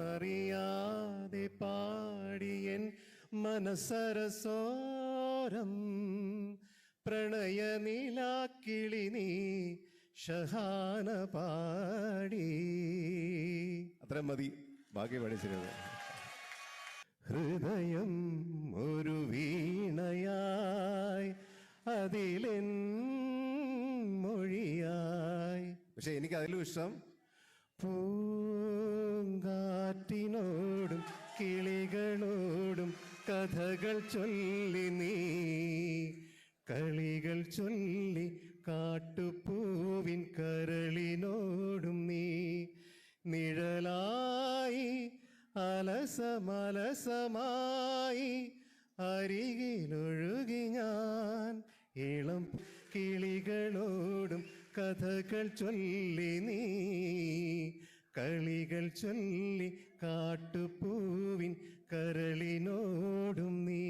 അറിയാതെ പാടിയൻ മനസരസോരം പ്രണയനിലാക്കിളി നീ ഷഹാന പാടി. അത്ര മതി, ബാക്കി പഠിച്ചിരുന്നത്. ഹൃദയം ഒരു വീണയായി അതിലെൻ മൊഴിയായി. പക്ഷെ എനിക്ക് അതിലും ഇഷ്ടം പൂങ്കാറ്റിനോടും കിളികളോടും കഥകൾ ചൊല്ലി നീ കളികൾ ചൊല്ലി കാട്ടുപൂവിൻ കരളിനോടും നീ നിഴലായി അലസമലസമായി അരികിലൊഴുകി ഞാൻ ഇളം കിളികളോടും കഥകൾ ചൊല്ലി നീ കളികൾ ചൊല്ലി കാട്ടുപൂവിൻ കരളിനോടും നീ.